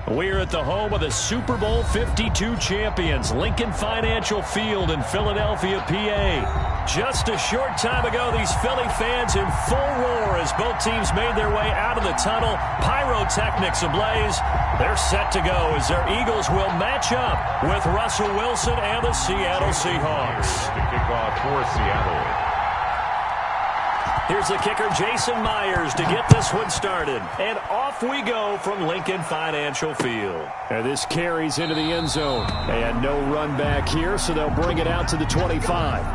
We're at the home of the Super Bowl 52 champions, Lincoln Financial Field in Philadelphia, PA. Just a short time ago, these Philly fans in full roar as both teams made their way out of the tunnel. Pyrotechnics ablaze. They're set to go as their Eagles will match up with Russell Wilson and the Seattle Seahawks. To kick off for Seattle. Here's the kicker, Jason Myers, to get this one started. And off we go from Lincoln Financial Field. And this carries into the end zone. And no run back here, so they'll bring it out to the 25.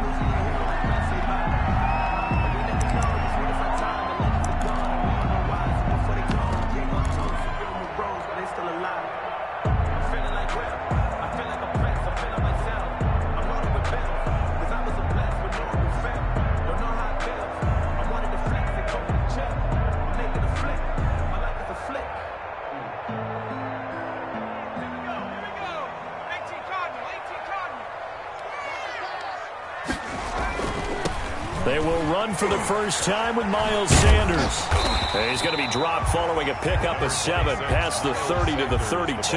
They will run for the first time with Miles Sanders. And he's going to be dropped following a pickup of 7 past the 30 to the 32.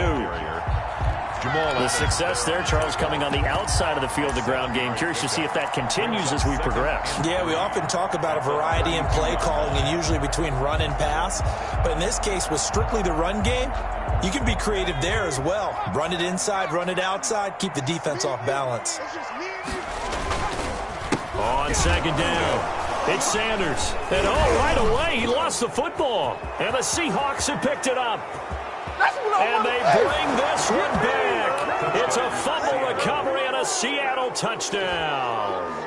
The success there, Charles, coming on the outside of the field, the ground game. Curious to see if that continues as we progress. Yeah, we often talk about a variety in play calling and usually between run and pass. But in this case, with strictly the run game, you can be creative there as well. Run it inside, run it outside, keep the defense off balance. On second down, it's Sanders. And right away, he lost the football. And the Seahawks have picked it up. And they bring this one back. It's a fumble recovery and a Seattle touchdown.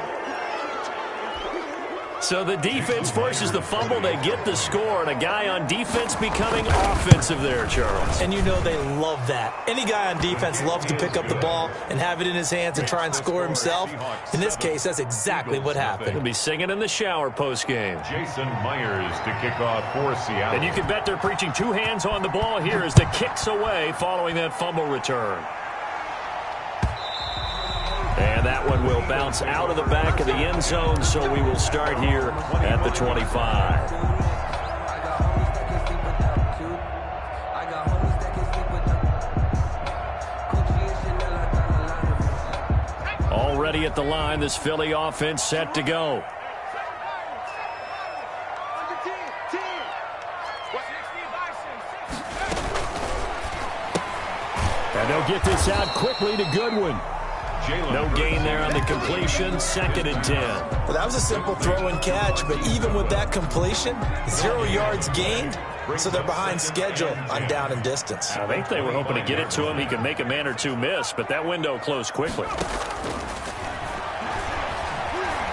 So the defense forces the fumble. They get the score, and a guy on defense becoming offensive there, Charles. And you know they love that. Any guy on defense loves to pick up the ball and have it in his hands and try and score himself. In this case, that's exactly what happened. He'll be singing in the shower post-game. Jason Myers to kick off for Seattle. And you can bet they're preaching 2 hands on the ball here as the kick's away following that fumble return. And that one will bounce out of the back of the end zone, so we will start here at the 25. Already at the line, this Philly offense set to go. And they'll get this out quickly to Goodwin. No gain there on the completion, 2nd and 10. Well, that was a simple throw and catch, but even with that completion, 0 yards gained, so they're behind schedule on down and distance. I think they were hoping to get it to him. He could make a man or two miss, but that window closed quickly.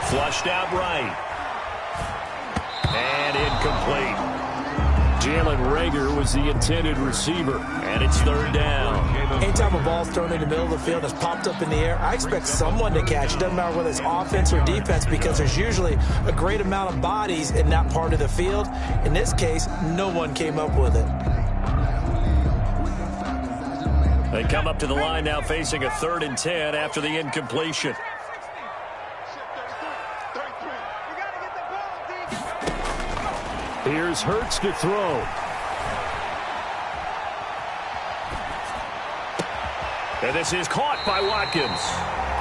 Flushed out right. And incomplete. Jalen Reagor was the intended receiver, and it's 3rd down. Anytime a ball's thrown in the middle of the field that's popped up in the air, I expect someone to catch. It doesn't matter whether it's offense or defense because there's usually a great amount of bodies in that part of the field. In this case, no one came up with it. They come up to the line now facing a 3rd and 10 after the incompletion. Here's Hurts to throw. And this is caught by Watkins.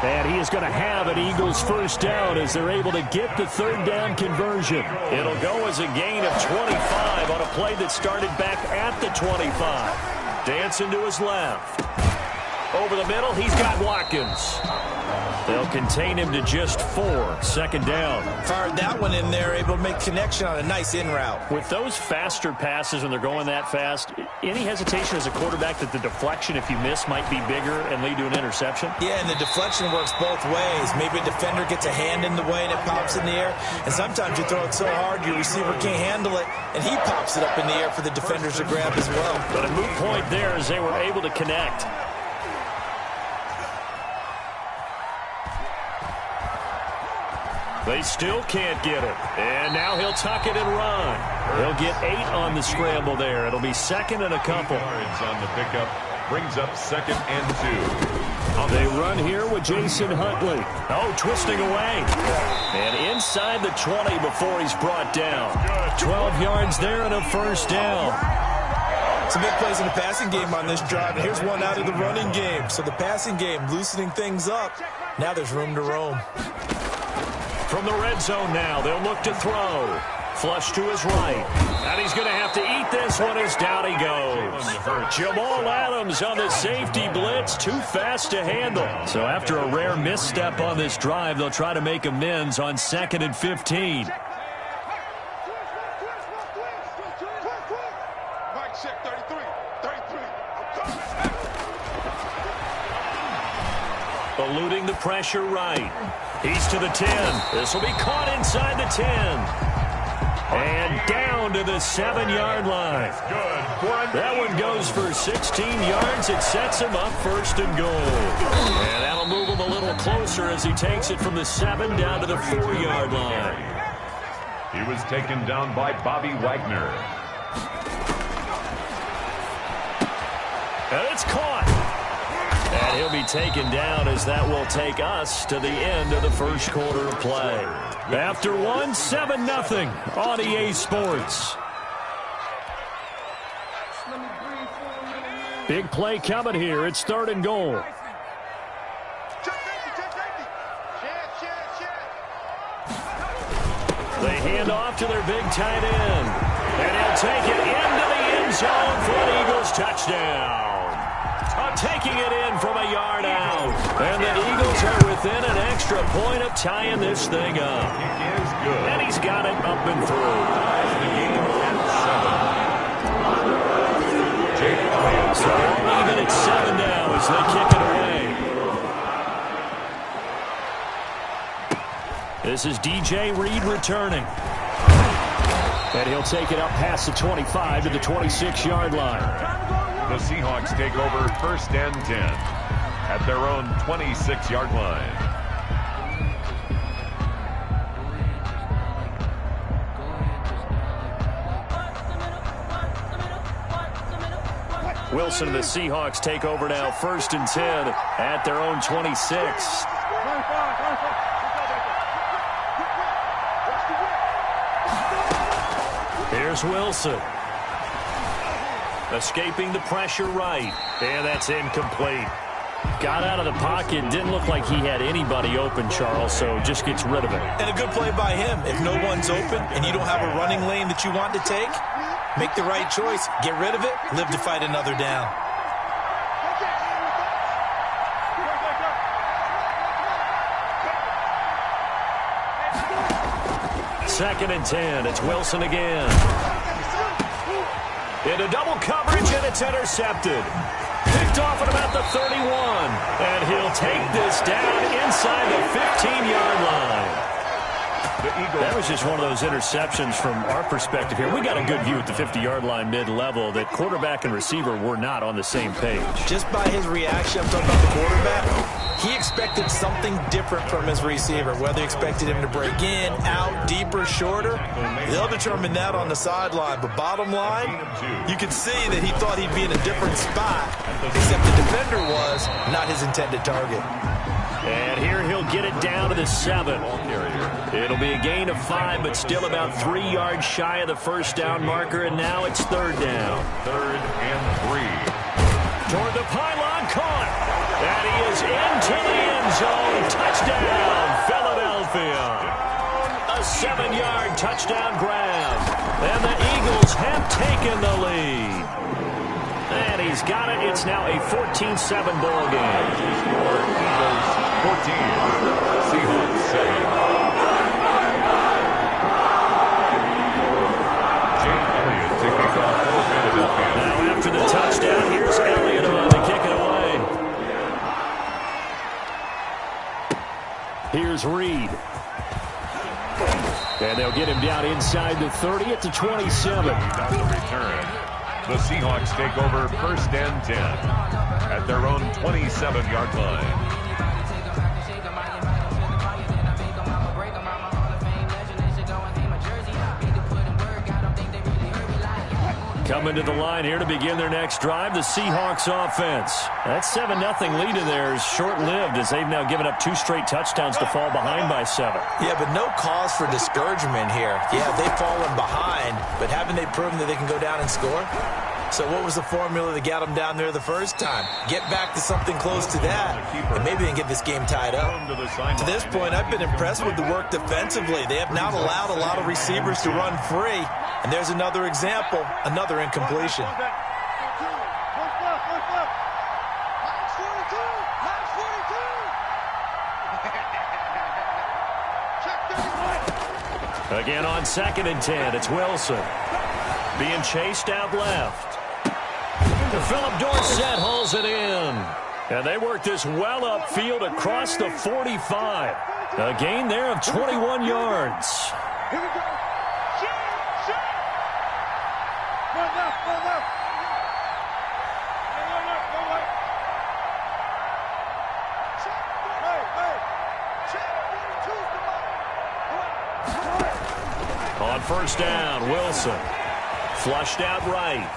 And he is going to have an Eagles first down as they're able to get the 3rd down conversion. It'll go as a gain of 25 on a play that started back at the 25. Dancing to his left. Over the middle, he's got Watkins. They'll contain him to just 4. 2nd down. Fired that one in there, able to make connection on a nice in route. With those faster passes when they're going that fast, any hesitation as a quarterback that the deflection, if you miss, might be bigger and lead to an interception? Yeah, and the deflection works both ways. Maybe a defender gets a hand in the way and it pops in the air. And sometimes you throw it so hard your receiver can't handle it, and he pops it up in the air for the defenders to grab as well. But a moot point there as they were able to connect. They still can't get it. And now he'll tuck it and run. He'll get 8 on the scramble there. It'll be 2nd and a couple. Yards on the pickup. Brings up 2nd and 2. They run here with Jason Huntley. Oh, twisting away. And inside the 20 before he's brought down. 12 yards there and a first down. Some big plays in the passing game on this drive, and here's one out of the running game. So the passing game loosening things up. Now there's room to roam. From the red zone now, they'll look to throw. Flush to his right. And he's going to have to eat this one as down he goes. Jamal Adams on the safety blitz, too fast to handle. So after a rare misstep on this drive, they'll try to make amends on 2nd and 15. Eluding the pressure right. He's to the 10. This will be caught inside the 10. And down to the 7-yard line. That one goes for 16 yards. It sets him up 1st and goal. And that'll move him a little closer as he takes it from the 7 down to the 4-yard line. He was taken down by Bobby Wagner. And it's caught. And he'll be taken down as that will take us to the end of the first quarter of play. After one, 7-0 on EA Sports. Big play coming here. It's 3rd and goal. They hand off to their big tight end. And he'll take it into the end zone for an Eagles touchdown. Taking it in from a yard out. And the Eagles are within an extra point of tying this thing up. It is good. And he's got it up and through. The game at 7. Jake Elliott. So even at 7 now as they kick it away. This is DJ Reed returning. And he'll take it up past the 25 to the 26-yard line. The Seahawks take over 1st and 10 at their own 26-yard line. Wilson and the Seahawks take over now 1st and 10 at their own 26. Here's Wilson. Escaping the pressure right. And that's incomplete. Got out of the pocket. Didn't look like he had anybody open, Charles, so just gets rid of it. And a good play by him. If no one's open and you don't have a running lane that you want to take, make the right choice. Get rid of it. Live to fight another down. Second and 10. It's Wilson again. Into double coverage, and it's intercepted. Picked off at about the 31. And he'll take this down inside the 15-yard line. That was just one of those interceptions from our perspective here. We got a good view at the 50-yard line mid-level that quarterback and receiver were not on the same page. Just by his reaction, I'm talking about the quarterback, he expected something different from his receiver, whether he expected him to break in, out, deeper, shorter. They'll determine that on the sideline. But bottom line, you could see that he thought he'd be in a different spot, except the defender was not his intended target. And here he'll get it down to the 7. It'll be a gain of 5, but still about 3 yards shy of the first down marker, and now it's 3rd down. 3rd and 3. Toward the pylon, caught. And he is into the end zone. Touchdown, Philadelphia. A 7-yard touchdown grab. And the Eagles have taken the lead. And he's got it. It's now a 14-7 ball game. Eagles 14, Seahawks 7. Jake Elliott taking off for Philadelphia. Now after the touchdown, here's Elliott on to kick it away. Here's Reed. And they'll get him down inside the 30 at the 27. On the return, the Seahawks take over 1st and 10 at their own 27-yard line. Coming to the line here to begin their next drive, the Seahawks offense. That 7-0 lead in there is short-lived as they've now given up 2 straight touchdowns to fall behind by 7. Yeah, but no cause for discouragement here. Yeah, they've fallen behind, but haven't they proven that they can go down and score? So what was the formula that got them down there the first time? Get back to something close to that, and maybe they can get this game tied up. To this point, I've been impressed with the work defensively. They have not allowed a lot of receivers to run free. And there's another example, another incompletion. Again on 2nd and 10, it's Wilson. Being chased out left. Philip Dorsett hauls it in. And they work this well upfield across the 45. A gain there of 21 yards. Here we go. Shot. Run left. Go left. On first down, Wilson. Flushed out right.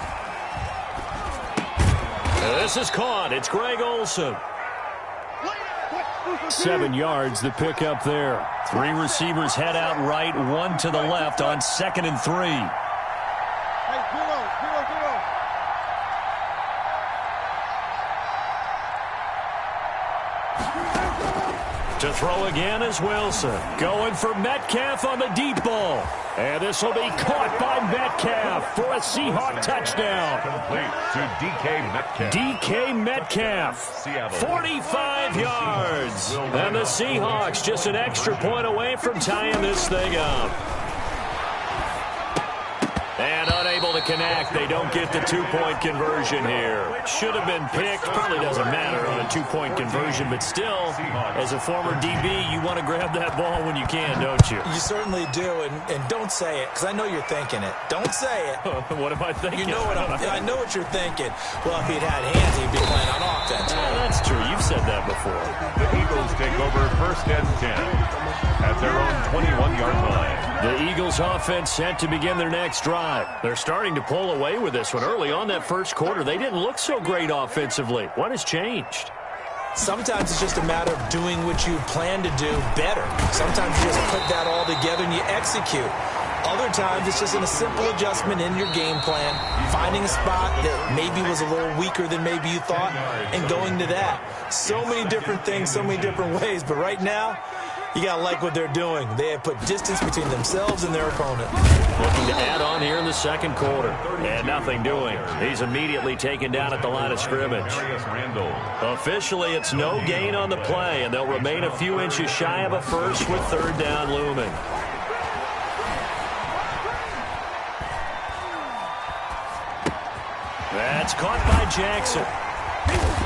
This is caught. It's Greg Olsen. 7 yards, the pickup there. 3 receivers head out right, 1 to the left on 2nd and 3. To throw again is Wilson. Going for Metcalf on the deep ball. And this will be caught by Metcalf for a Seahawk touchdown. Complete to DK Metcalf. DK Metcalf, 45 yards. And the Seahawks just an extra point away from tying this thing up. And unable to connect. They don't get the 2-point conversion here. Should have been picked. Probably doesn't matter on a 2-point conversion, but still, as a former DB, you want to grab that ball when you can, don't you? You certainly do, and don't say it, because I know you're thinking it. Don't say it. What am I thinking? You know I know what you're thinking. Well, if he'd had hands, he'd be playing on offense. Yeah, that's true. You've said that before. The Eagles take over 1st and 10 at their own 21-yard line. The Eagles offense set to begin their next drive. They're starting to pull away with this one. Early on that first quarter, they didn't look so great offensively. What has changed? Sometimes it's just a matter of doing what you plan to do better. Sometimes you just put that all together and you execute. Other times it's just a simple adjustment in your game plan, finding a spot that maybe was a little weaker than maybe you thought, and going to that. So many different things, so many different ways, but right now, you got to like what they're doing. They have put distance between themselves and their opponent. Looking to add on here in the second quarter. And nothing doing. He's immediately taken down at the line of scrimmage. Officially, it's no gain on the play, and they'll remain a few inches shy of a first with 3rd down looming. That's caught by Jackson.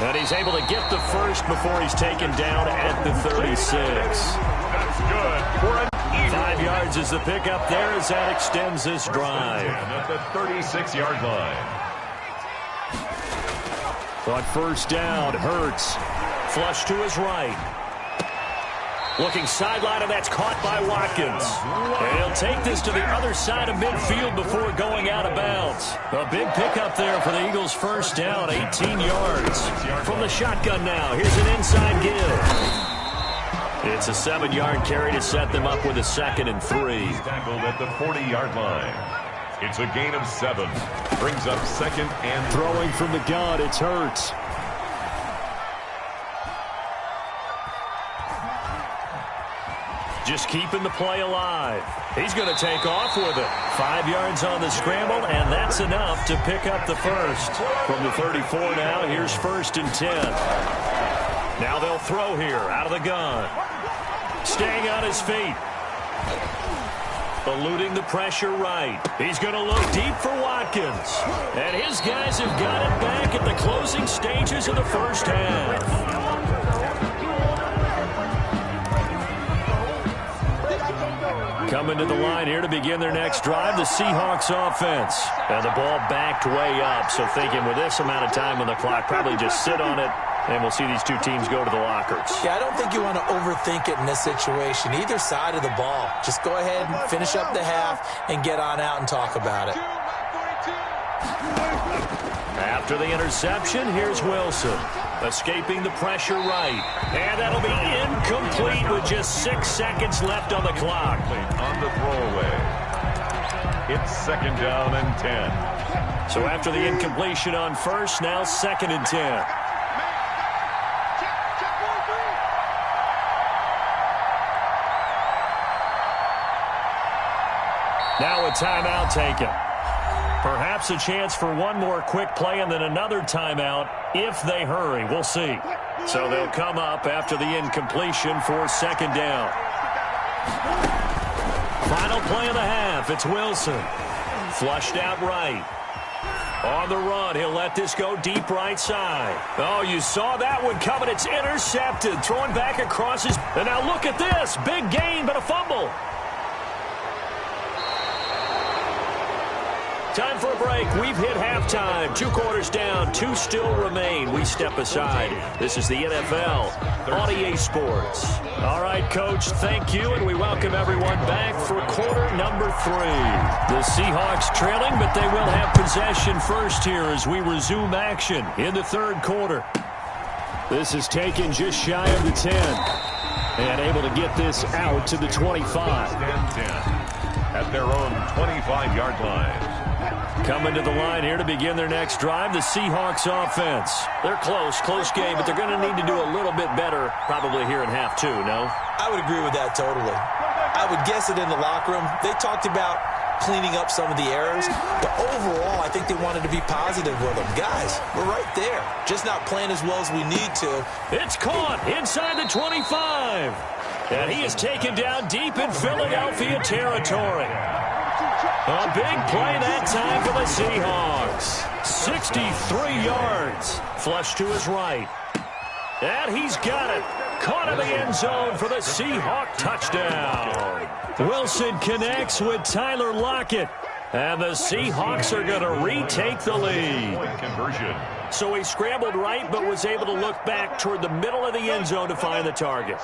And he's able to get the first before he's taken down at the 36. That's good for an 5 yards is the pickup there as that extends this drive. at the 36-yard line. On first down, Hurts. Flush to his right. Looking sideline, and that's caught by Watkins. And he'll take this to the other side of midfield before going out of bounds. A big pickup there for the Eagles' first down, 18 yards. From the shotgun now, here's an inside give. It's a 7-yard carry to set them up with a 2nd and 3. Tackled at the 40-yard line. It's a gain of 7. Brings up 2nd and throwing from the gun, it's Hurts. Just keeping the play alive. He's going to take off with it. 5 yards on the scramble, and that's enough to pick up the first. From the 34 now, here's 1st and 10. Now they'll throw here out of the gun. Staying on his feet. Eluding the pressure right. He's going to look deep for Watkins. And his guys have got it back at the closing stages of the first half. Coming to the line here to begin their next drive, the Seahawks offense. And the ball backed way up, so thinking with this amount of time on the clock, probably just sit on it, and we'll see these two teams go to the lockers. Yeah, I don't think you want to overthink it in this situation. Either side of the ball. Just go ahead and finish up the half and get on out and talk about it. After the interception, here's Wilson. Escaping the pressure right. And that'll be incomplete with just 6 seconds left on the clock. on the throwaway. It's 2nd down and 10. So after the incompletion on first, now 2nd and 10. Now a timeout taken. Perhaps a chance for one more quick play and then another timeout if they hurry. We'll see. So they'll come up after the incompletion for 2nd down. Final play of the half. It's Wilson. Flushed out right. On the run, he'll let this go deep right side. Oh, you saw that one coming. It's intercepted. Throwing back across his... And now look at this. Big gain, but a fumble. Time for a break. We've hit halftime. 2 quarters down. 2 still remain. We step aside. This is the NFL on EA Sports. All right, Coach, thank you, and we welcome everyone back for quarter number 3. The Seahawks trailing, but they will have possession first here as we resume action in the 3rd quarter. This is taken just shy of the 10. And able to get this out to the 25. 10 at their own 25-yard line. Coming to the line here to begin their next drive, the Seahawks offense. They're close game, but they're going to need to do a little bit better probably here in half 2, no? I would agree with that totally. I would guess it in the locker room. They talked about cleaning up some of the errors, but overall, I think they wanted to be positive with them. Guys, we're right there, just not playing as well as we need to. It's caught inside the 25, and he is taken down deep in Philadelphia territory. A big play that time for the Seahawks. 63 yards. Flush to his right. And he's got it. Caught in the end zone for the Seahawk touchdown. Wilson connects with Tyler Lockett. And the Seahawks are going to retake the lead. Conversion. So he scrambled right, but was able to look back toward the middle of the end zone to find the target.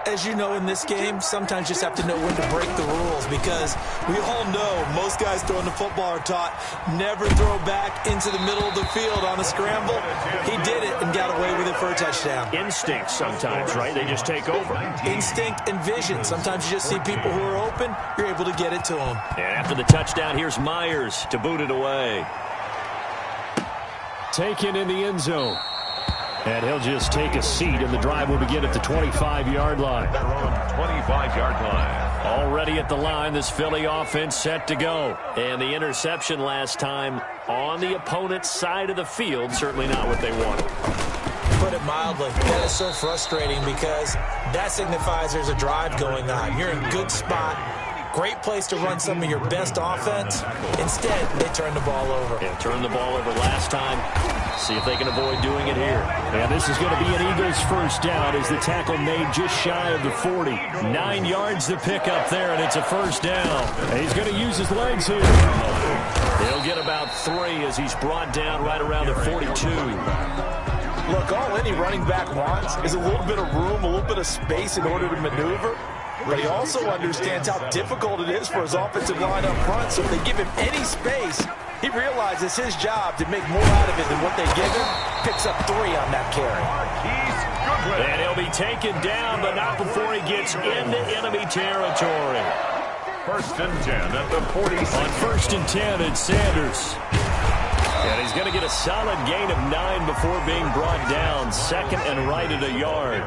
As you know, in this game, sometimes you just have to know when to break the rules because we all know most guys throwing the football are taught never throw back into the middle of the field on a scramble. He did it and got away with it for a touchdown. Instinct sometimes, right? They just take over. Instinct and vision. Sometimes you just see people who are open, you're able to get it to them. And after the touchdown, here's Myers to boot it away. Taken in the end zone. And he'll just take a seat, and the drive will begin at the 25-yard line. Their own 25-yard line. Already at the line, this Philly offense set to go. And the interception last time on the opponent's side of the field, certainly not what they wanted. Put it mildly, that is so frustrating because that signifies there's a drive going on. You're in a good spot. Great place to run some of your best offense. Instead, they turn the ball over. Yeah, turned the ball over last time. See if they can avoid doing it here. And this is going to be an Eagles first down as the tackle made just shy of the 40. 9 yards to pick up there, and it's a first down. And he's going to use his legs here. He'll get about 3 as he's brought down right around the 42. Look, all any running back wants is a little bit of room, a little bit of space in order to maneuver. But he also understands how difficult it is for his offensive line up front. So if they give him any space, he realizes his job to make more out of it than what they give him. Picks up 3 on that carry. And he'll be taken down, but not before he gets into enemy territory. 1st and 10 at the 46. On 1st and 10, it's Sanders. And he's going to get a solid gain of 9 before being brought down. 2nd and right at a yard.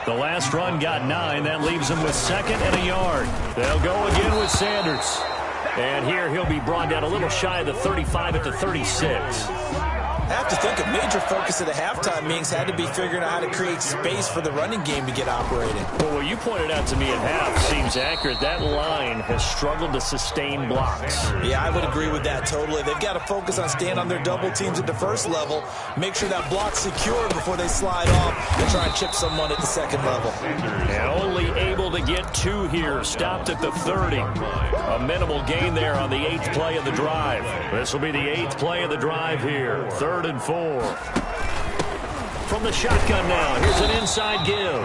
The last run got 9. That leaves him with 2nd and a yard. They'll go again with Sanders. And here he'll be brought down a little shy of the 35 at the 36. I have to think a major focus of the halftime meetings had to be figuring out how to create space for the running game to get operating. Well, what you pointed out to me at half seems accurate. That line has struggled to sustain blocks. Yeah, I would agree with that totally. They've got to focus on staying on their double teams at the first level, make sure that block's secure before they slide off and try and chip someone at the second level. And only able to get 2 here, stopped at the 30. A minimal gain there on the 8th play of the drive. This will be the 8th play of the drive here. 3rd and 4. From the shotgun now, here's an inside give.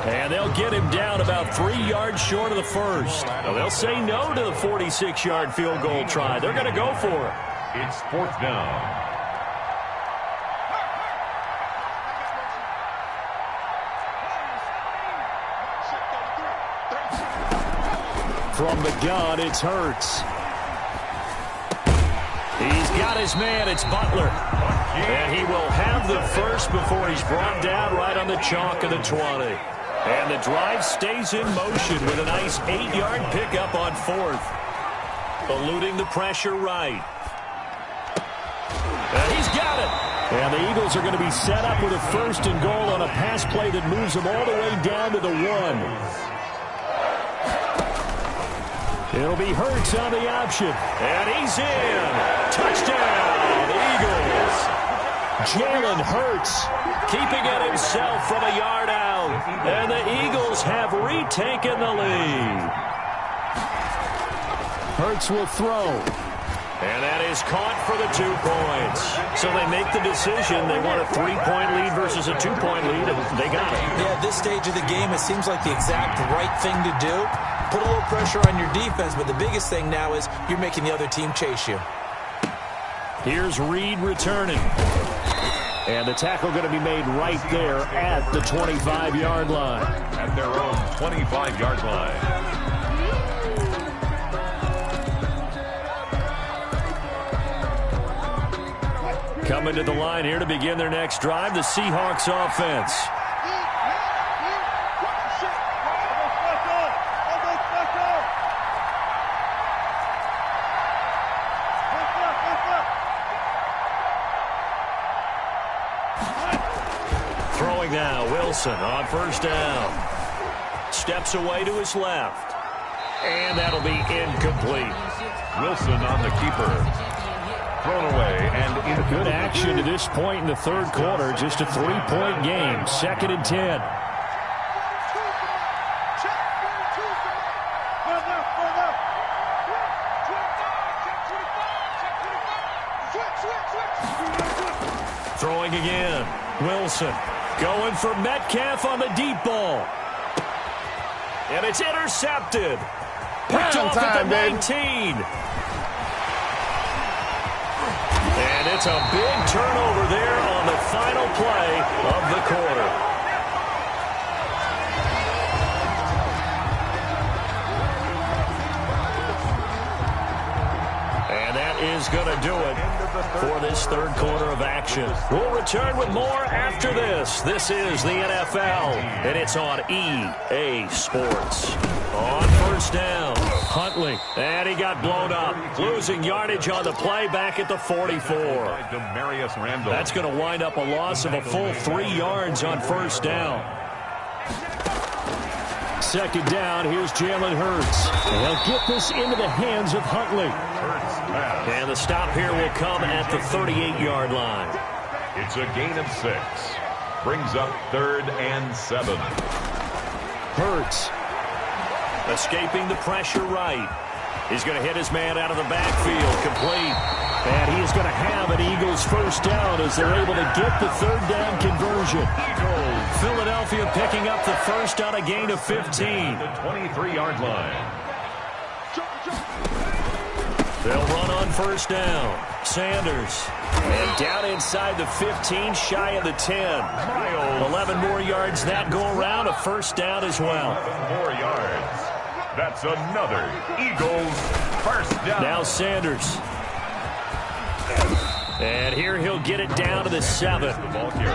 And they'll get him down about 3 yards short of the first. Now they'll say no to the 46-yard field goal try. They're going to go for it. It's 4th down. From the gun, it's Hurts. He's got his man. It's Butler. And he will have the first before he's brought down right on the chalk of the 20. And the drive stays in motion with a nice 8-yard pickup on 4th. Eluding the pressure right. And he's got it. And the Eagles are going to be set up with a 1st and goal on a pass play that moves them all the way down to the 1. It'll be Hurts on the option. And he's in. Touchdown, Eagles. Jalen Hurts keeping it himself from a yard out. And the Eagles have retaken the lead. Hurts will throw. And that is caught for the 2 points. So they make the decision. They want a 3-point lead versus a 2-point lead, and they got it. Yeah, at this stage of the game, it seems like the exact right thing to do. Put a little pressure on your defense, but the biggest thing now is you're making the other team chase you. Here's Reed returning. And the tackle going to be made right there at the 25-yard line. At their own 25-yard line. Coming to the line here to begin their next drive, the Seahawks offense. Throwing now, Wilson on 1st down. Steps away to his left. And that'll be incomplete. Wilson on the keeper. Thrown away and in. Good action to this point in the 3rd quarter. Just a 3-point game. 2nd and 10. Throwing again. Wilson going for Metcalf on the deep ball. And it's intercepted. Picked off at the 19. And it's a big turnover there on the final play of the quarter. And that is going to do it for this 3rd quarter of action. We'll return with more after this. This is the NFL, and it's on EA Sports. On 1st down, Huntley, and he got blown up. Losing yardage on the play back at the 44. That's going to wind up a loss of a full 3 yards on 1st down. 2nd down, here's Jalen Hurts. And they'll get this into the hands of Huntley. And the stop here will come at the 38-yard line. It's a gain of 6. Brings up 3rd and 7. Hurts. Escaping the pressure right. He's going to hit his man out of the backfield. Complete. And he is going to have an Eagles 1st down as they're able to get the 3rd down conversion. Philadelphia picking up the 1st on a gain of 15. The 23-yard line. They'll run on 1st down. Sanders. And down inside the 15, shy of the 10. 11 more yards that go around. A 1st down as well. 4 yards. That's another Eagles 1st down. Now Sanders. And here he'll get it down to the 7.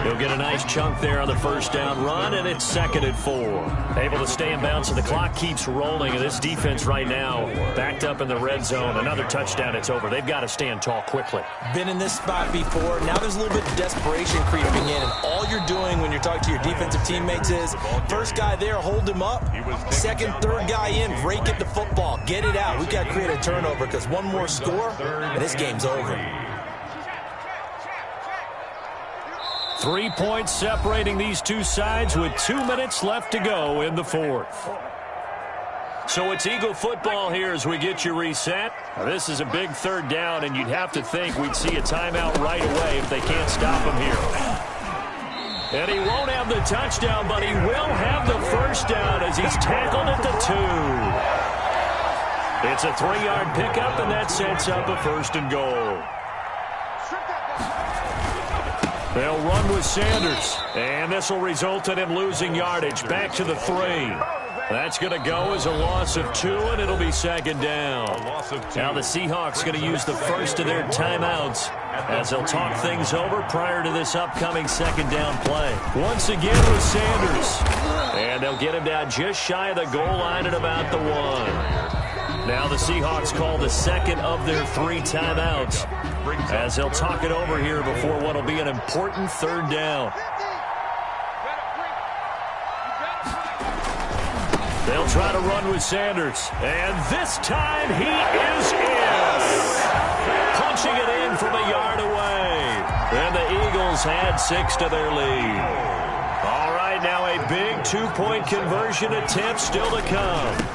He'll get a nice chunk there on the 1st down run, and it's 2nd and 4. Able to stay in bounds, so the clock keeps rolling, and this defense right now backed up in the red zone. Another touchdown, it's over. They've got to stand tall quickly. Been in this spot before. Now there's a little bit of desperation creeping in, and all you're doing when you're talking to your defensive teammates is, first guy there, hold him up. 2nd, 3rd guy in, rake it the football. Get it out. We've got to create a turnover because one more score, and this game's over. 3 points separating these two sides with 2 minutes left to go in the 4th. So it's Eagle football here as we get you reset. This is a big 3rd down, and you'd have to think we'd see a timeout right away if they can't stop him here. And he won't have the touchdown, but he will have the 1st down as he's tackled at the 2. It's a 3-yard pickup, and that sets up a 1st and goal. They'll run with Sanders. And this will result in him losing yardage. Back to the 3. That's going to go as a loss of 2, and it'll be second down. Now the Seahawks going to use the first of their timeouts as they'll talk things over prior to this upcoming second down play. Once again with Sanders. And they'll get him down just shy of the goal line at about the 1. Now the Seahawks call the second of their 3 timeouts as they'll talk it over here before what will be an important third down. They'll try to run with Sanders. And this time he is in. Punching it in from a yard away. And the Eagles add 6 to their lead. All right, now a big 2-point conversion attempt still to come.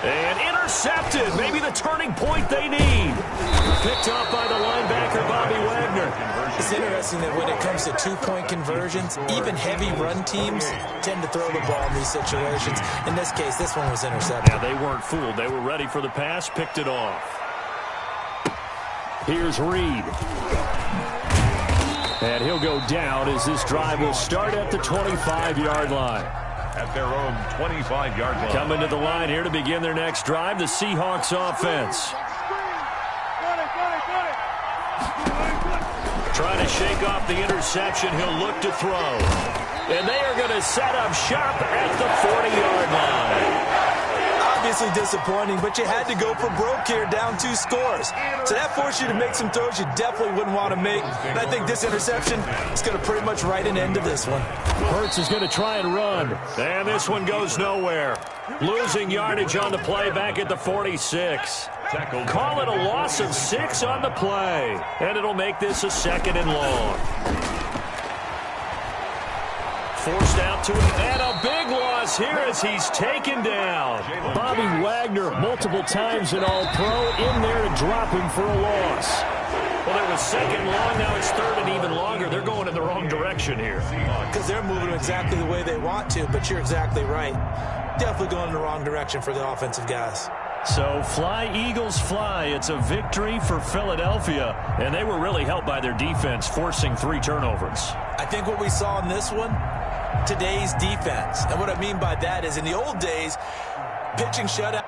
And intercepted. Maybe the turning point they need. Picked off by the linebacker, Bobby Wagner. It's interesting that when it comes to 2-point conversions, even heavy run teams tend to throw the ball in these situations. In this case, this one was intercepted. Yeah, they weren't fooled. They were ready for the pass, picked it off. Here's Reed. And he'll go down as this drive will start at the 25-yard line. At their own 25-yard line. Coming to the line here to begin their next drive, the Seahawks offense. Trying to shake off the interception, he'll look to throw. And they are going to set up shop at the 40-yard line. Obviously disappointing, but you had to go for broke here, down 2 scores. So that forced you to make some throws you definitely wouldn't want to make. And I think this interception is going to pretty much write an end to this one. Hurts is going to try and run. And this one goes nowhere. Losing yardage on the play back at the 46. Call it a loss of 6 on the play. And it'll make this a 2nd and long. Forced out to him, and a big loss here as he's taken down. Bobby Wagner, multiple times an All-Pro, in there to drop him for a loss. Well, it was 2nd long, now it's 3rd and even longer. They're going in the wrong direction here. Because they're moving exactly the way they want to, but you're exactly right. Definitely going in the wrong direction for the offensive guys. So fly, Eagles, fly. It's a victory for Philadelphia, and they were really helped by their defense, forcing 3 turnovers. I think what we saw in this one, today's defense. And what I mean by that is in the old days, pitching shutout.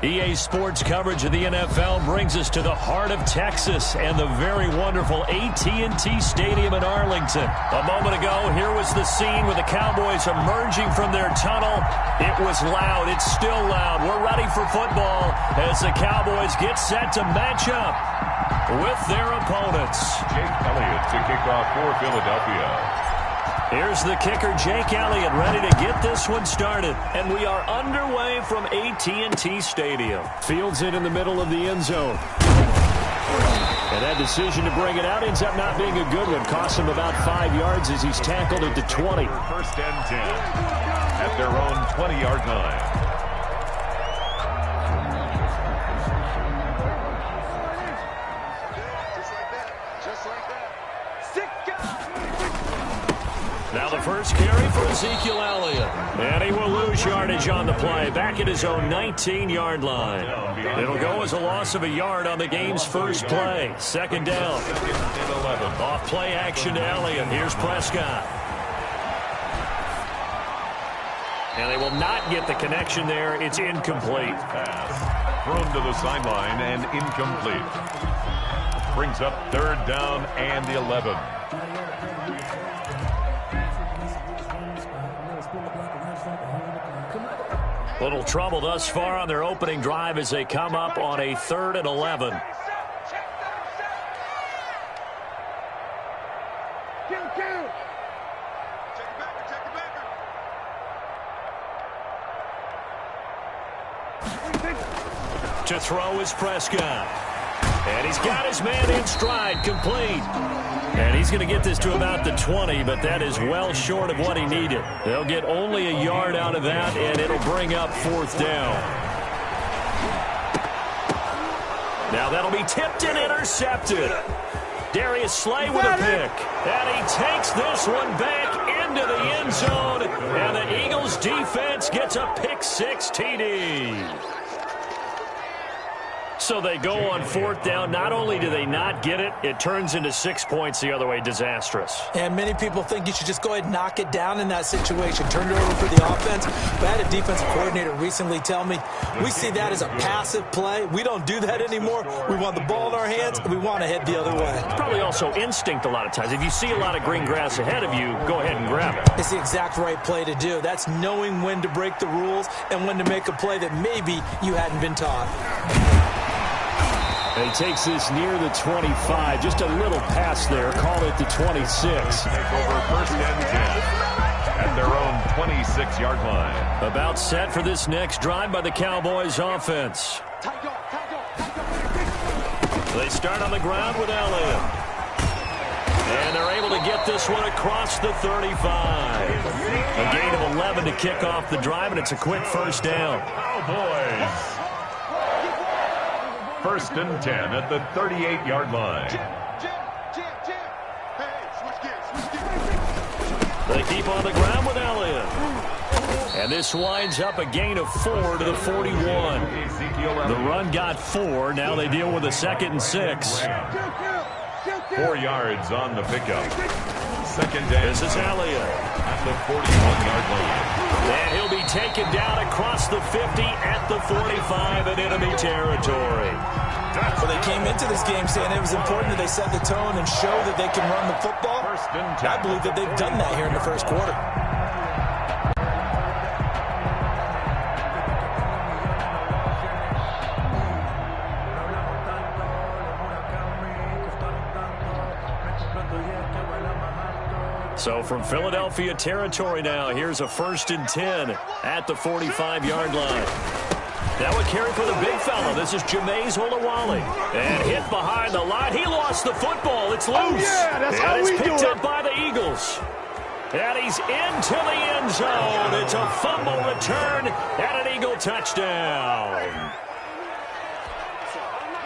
EA Sports coverage of the NFL brings us to the heart of Texas and the very wonderful AT&T Stadium in Arlington. A moment ago, here was the scene with the Cowboys emerging from their tunnel. It was loud. It's still loud. We're ready for football as the Cowboys get set to match up with their opponents. Jake Elliott to kick off for Philadelphia. Here's the kicker, Jake Elliott, ready to get this one started. And we are underway from AT&T Stadium. Fields it in the middle of the end zone. And that decision to bring it out ends up not being a good one. Cost him about 5 yards as he's tackled at the 20. First and 10 at their own 20-yard line. Now the first carry for Ezekiel Elliott. And he will lose yardage on the play. Back at his own 19-yard line. It'll go as a loss of a yard on the game's first play. Second down. Off play action to Elliott. Here's Prescott. And they will not get the connection there. It's incomplete. Thrown to the sideline and incomplete. Brings up third down and 11. Little trouble thus far on their opening drive as they come up on a 3rd and 11. To throw is Prescott. And he's got his man in stride, complete. And he's going to get this to about the 20, but that is well short of what he needed. They'll get only a yard out of that, and it'll bring up 4th down. Now that'll be tipped and intercepted. Darius Slay with a pick. And he takes this one back into the end zone. And the Eagles defense gets a pick 6 TD. So they go on 4th down. Not only do they not get it, it turns into 6 points the other way. Disastrous. And many people think you should just go ahead and knock it down in that situation. Turn it over for the offense. But I had a defensive coordinator recently tell me, we see that as a passive play. We don't do that anymore. We want the ball in our hands, and we want to head the other way. It's probably also instinct a lot of times. If you see a lot of green grass ahead of you, go ahead and grab it. It's the exact right play to do. That's knowing when to break the rules and when to make a play that maybe you hadn't been taught. He takes this near the 25. Just a little pass there. Call it the 26. Take over first and 10 at their own 26-yard line. About set for this next drive by the Cowboys offense. They start on the ground with Elliott. And they're able to get this one across the 35. A gain of 11 to kick off the drive, and it's a quick first down. Cowboys. First and 10 at the 38-yard line. They keep on the ground with Elliott. And this winds up a gain of 4 to the 41. The run got 4. Now they deal with a 2nd and 6. 4 yards on the pickup. Second down. This is Elliott at the 41-yard line. And he'll be taken down across the 50 at the 45 in enemy territory. Well, they came into this game saying it was important that they set the tone and show that they can run the football. I believe that they've done that here in the first quarter. So from Philadelphia territory now, here's a 1st and 10 at the 45-yard line. Now a carry for the big fella. This is Jameis Olawale. And hit behind the line. He lost the football. It's loose. Oh, yeah, that's how we do it. And it's picked up by the Eagles. And he's into the end zone. It's a fumble return and an Eagle touchdown.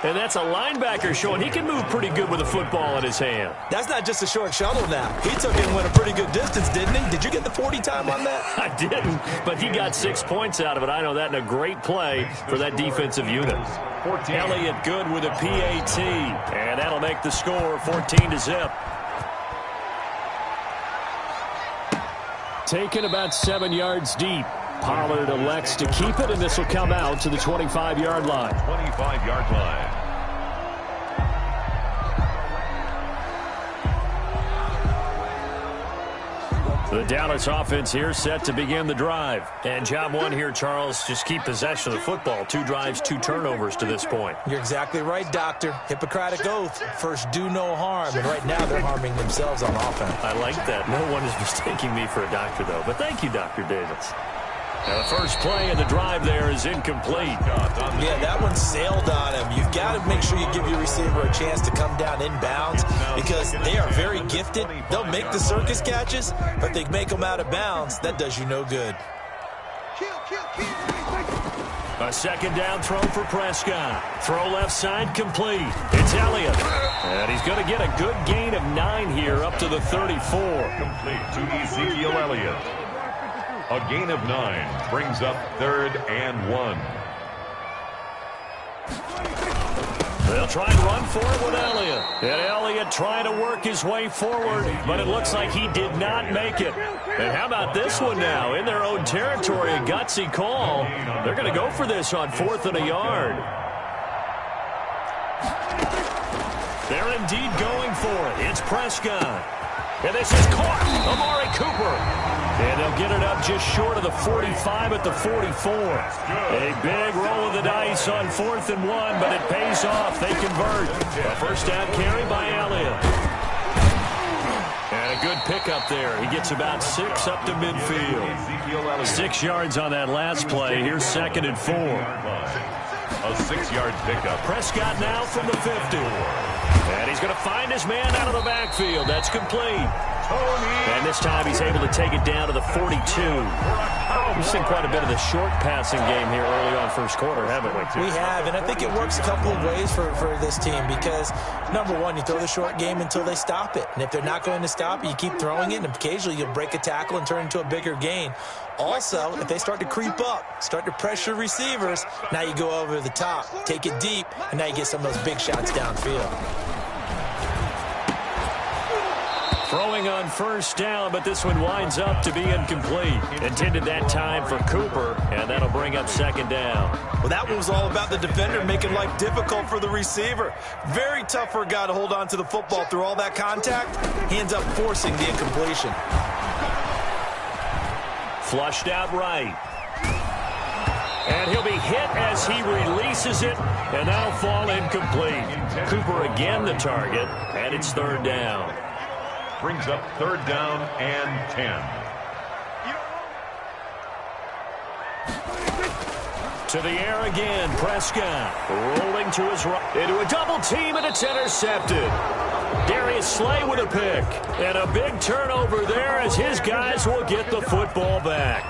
And that's a linebacker showing he can move pretty good with a football in his hand. That's not just a short shuttle now. He took it and went a pretty good distance, didn't he? Did you get the 40 time on that? I didn't, but he got 6 points out of it. I know that, and a great play for that defensive unit. Elliott good with a PAT, and that'll make the score 14-0. Taken about 7 yards deep. Pollard elects to keep it, and this will come out to the 25-yard line. 25-yard line. The Dallas offense here set to begin the drive. And job one here, Charles, just keep possession of the football. 2 drives, 2 turnovers to this point. You're exactly right, Doctor. Hippocratic oath. First, do no harm. And right now, they're harming themselves on offense. I like that. No one is mistaking me for a doctor, though. But thank you, Dr. Davis. Now the first play in the drive there is incomplete. Yeah, that one sailed on him. You've got to make sure you give your receiver a chance to come down inbounds because they are very gifted. They'll make the circus catches, but they make them out of bounds. That does you no good. A second down throw for Prescott. Throw left side complete. It's Elliott. And he's going to get a good gain of 9 here up to the 34. Complete to Ezekiel Elliott. A gain of 9 brings up 3rd and 1. They'll try and run for it with Elliott. And Elliott trying to work his way forward, but it looks like he did not make it. And how about this one now? In their own territory, a gutsy call. They're going to go for this on 4th and a yard. They're indeed going for it. It's Prescott. And this is caught. Amari Cooper. And they'll get it up just short of the 45 at the 44. A big roll of the dice on 4th and 1, but it pays off. They convert. A first down carry by Elliott. And a good pickup there. He gets about 6 up to midfield. 6 yards on that last play. Here's 2nd and 4. A 6-yard pickup. Prescott now from the 50. And he's going to find his man out of the backfield. That's complete. And this time he's able to take it down to the 42. We've seen quite a bit of the short passing game here early on first quarter, haven't we? We have, and I think it works a couple of ways for this team because, number one, you throw the short game until they stop it. And if they're not going to stop it, you keep throwing it, and occasionally you'll break a tackle and turn it into a bigger gain. Also, if they start to creep up, start to pressure receivers, now you go over the top, take it deep, and now you get some of those big shots downfield. Throwing on first down, but this one winds up to be incomplete. Intended that time for Cooper, and that'll bring up 2nd down. Well, that one was all about the defender making life difficult for the receiver. Very tough for a guy to hold on to the football through all that contact. He ends up forcing the incompletion. Flushed out right. And he'll be hit as he releases it, and that'll fall incomplete. Cooper again the target, and it's 3rd down. Brings up 3rd down and 10. To the air again, Prescott rolling to his right into a double team, and it's intercepted. Darius Slay with a pick, and a big turnover there as his guys will get the football back.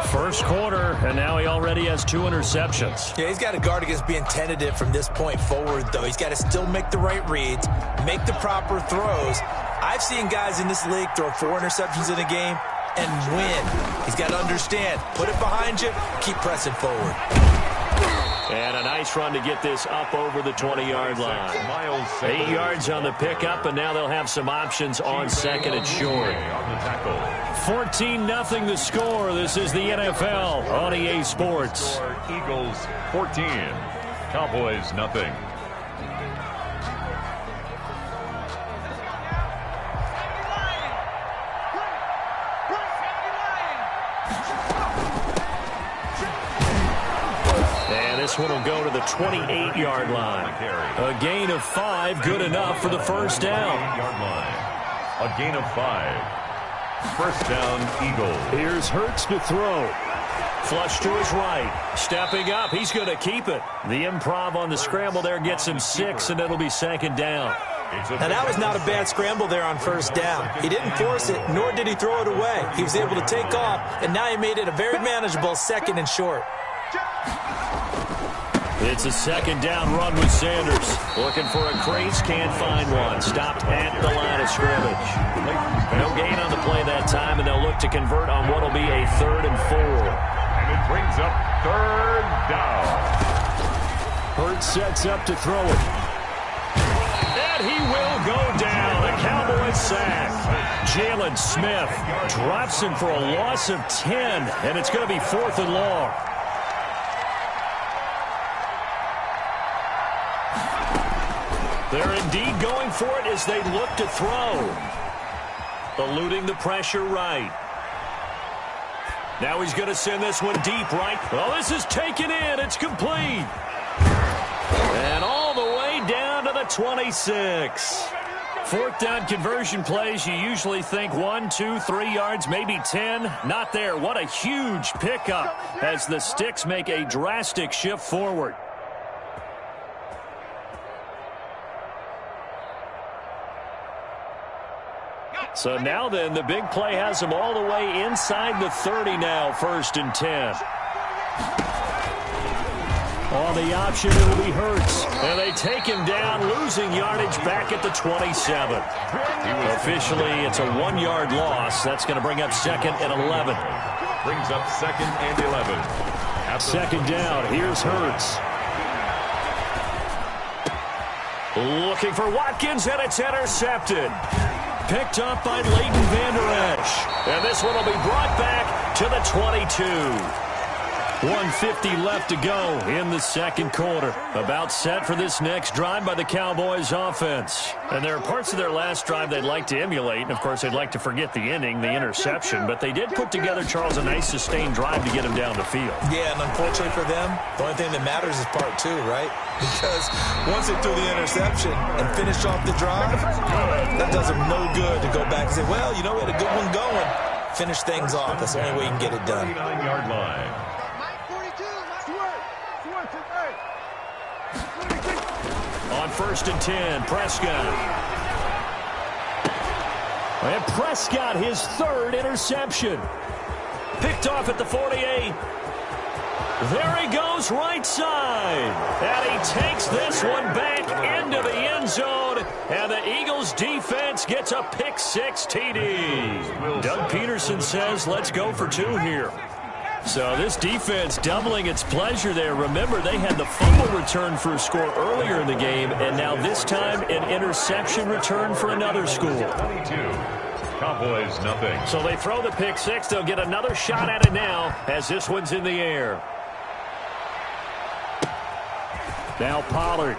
First quarter, and now he already has 2 interceptions. Yeah, he's got to guard against being tentative from this point forward, though. He's got to still make the right reads, make the proper throws. I've seen guys in this league throw 4 interceptions in a game and win. He's got to understand, put it behind you, keep pressing forward. And a nice run to get this up over the 20-yard line. 8 yards on the pickup, and now they'll have some options on 2nd and short. 14-0 the score. This is the NFL on EA Sports. Eagles 14, Cowboys nothing. This one will go to the 28-yard line. A gain of 5, good enough for the first down. A gain of 5. First down, Eagles. Here's Hurts to throw. Flush to his right. Stepping up, he's going to keep it. The improv on the scramble there gets him 6, and it'll be 2nd down. Now, that was not a bad scramble there on first down. He didn't force it, nor did he throw it away. He was able to take off, and now he made it a very manageable 2nd and short. It's a 2nd down run with Sanders. Looking for a crease, can't find one. Stopped at the line of scrimmage. No gain on the play that time, and they'll look to convert on what will be a 3rd and 4. And it brings up 3rd down. Hurts sets up to throw it. And he will go down. A Cowboys sack. Jalen Smith drops him for a loss of 10, and it's going to be 4th and long. They're indeed going for it as they look to throw. Eluding the pressure right. Now he's going to send this one deep right. Well, this is taken in. It's complete. And all the way down to the 26. 4th down conversion plays, you usually think 1, 2, 3 yards, maybe 10. Not there. What a huge pickup as the Sticks make a drastic shift forward. So now then, the big play has them all the way inside the 30 now, 1st and 10. On the option, it'll be Hurts. And they take him down, losing yardage back at the 27. Officially, it's a 1-yard loss. That's going to bring up 2nd and 11. Brings up 2nd and 11. At 2nd down, here's Hurts. Looking for Watkins, and it's intercepted. Picked up by Leighton Vander Esch. And this one will be brought back to the 22. 1:50 left to go in the 2nd quarter. About set for this next drive by the Cowboys offense. And there are parts of their last drive they'd like to emulate. And, of course, they'd like to forget the inning, the interception. But they did put together, Charles, a nice sustained drive to get him down the field. Yeah, and unfortunately for them, the only thing that matters is part 2, right? Because once they threw the interception and finished off the drive, that does them no good to go back and say, well, you know, we had a good one going. Finish things off. That's the only way you can get it done. 39-yard line. On 1st and 10, Prescott. And Prescott, his 3rd interception. Picked off at the 48. There he goes, right side. And he takes this one back into the end zone. And the Eagles defense gets a pick-6 TD. Doug Peterson says, let's go for 2 here. So this defense doubling its pleasure there. Remember, they had the fumble return for a score earlier in the game, and now this time an interception return for another score. 22. Cowboys, nothing. So they throw the pick-6. They'll get another shot at it now as this one's in the air. Now Pollard.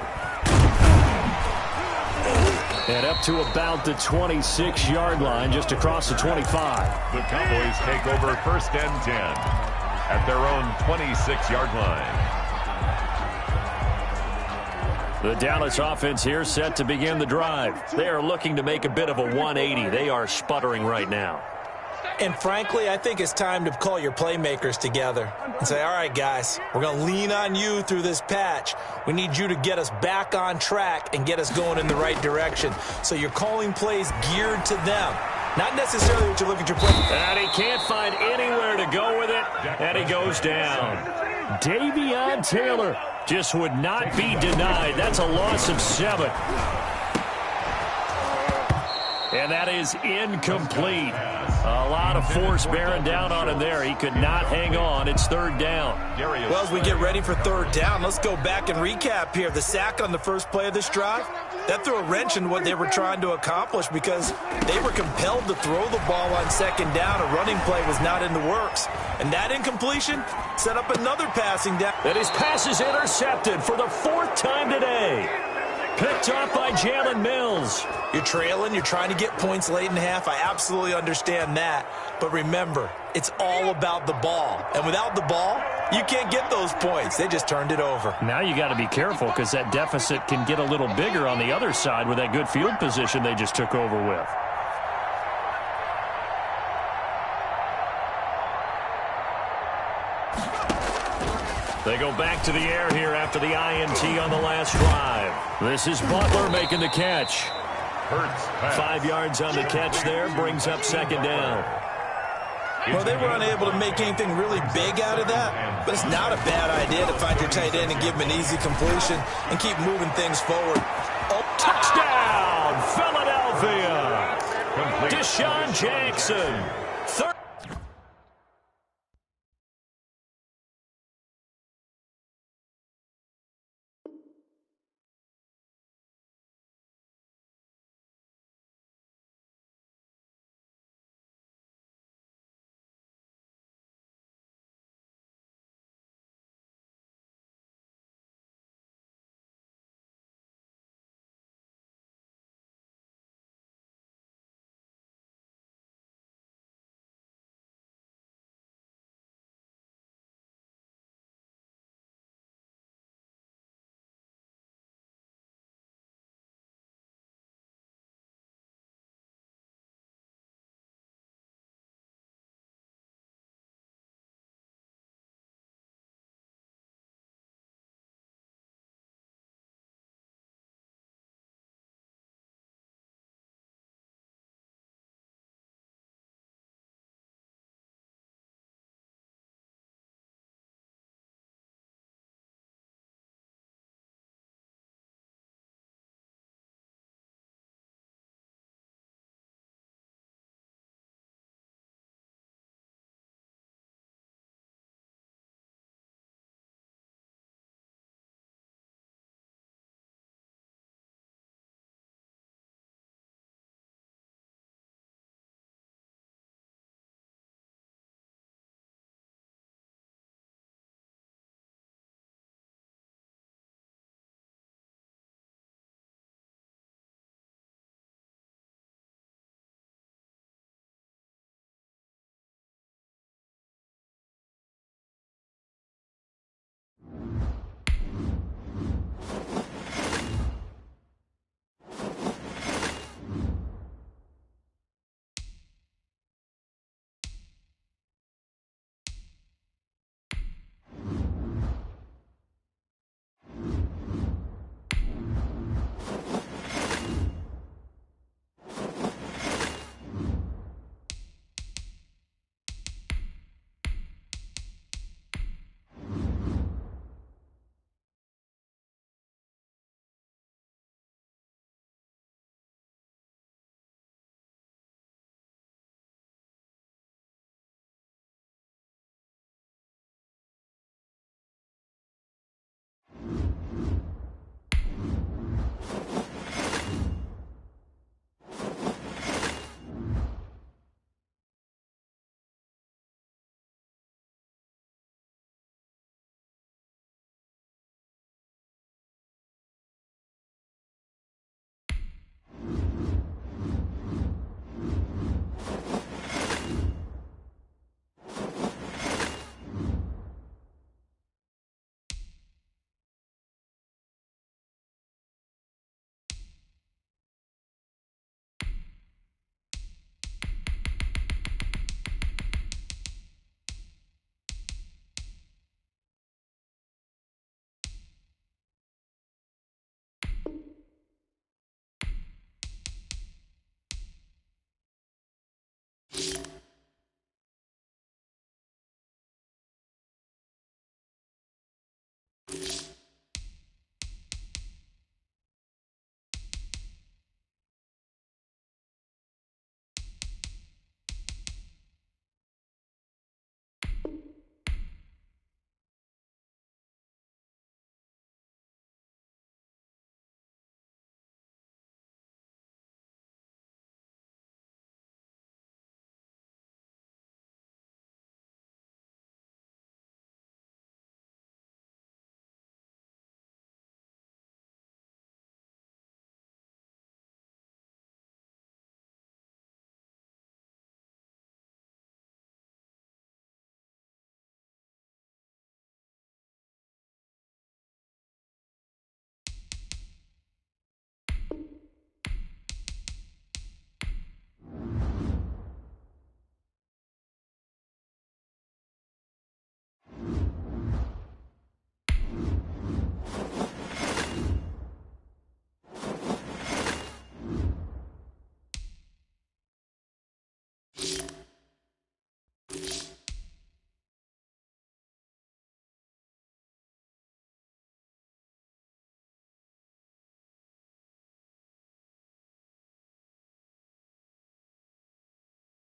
And up to about the 26-yard line, just across the 25. The Cowboys take over 1st and 10 at their own 26-yard line. The Dallas offense here set to begin the drive. They are looking to make a bit of a 180. They are sputtering right now. And frankly, I think it's time to call your playmakers together and say, all right, guys, we're going to lean on you through this patch. We need you to get us back on track and get us going in the right direction. So you're calling plays geared to them. Not necessarily what you look at your play. And he can't find anywhere to go with it, and he goes down. Davion Taylor just would not be denied. That's a loss of 7. And that is incomplete. A lot of force bearing down on him there. He could not hang on. It's 3rd down. Well, as we get ready for 3rd down, let's go back and recap here. The sack on the first play of this drive, that threw a wrench in what they were trying to accomplish because they were compelled to throw the ball on 2nd down. A running play was not in the works. And that incompletion set up another passing down. And his pass is intercepted for the 4th time today. Picked up by Jalen Mills. You're trailing. You're trying to get points late in the half. I absolutely understand that. But remember, it's all about the ball. And without the ball, you can't get those points. They just turned it over. Now you got to be careful because that deficit can get a little bigger on the other side with that good field position they just took over with. They go back to the air here after the INT on the last drive. This is Butler making the catch. Hurts. 5 yards on the catch there, brings up 2nd down. Well, they were unable to make anything really big out of that, but it's not a bad idea to find your tight end and give him an easy completion and keep moving things forward. Oh, touchdown, Philadelphia! Complete. Deshaun Jackson.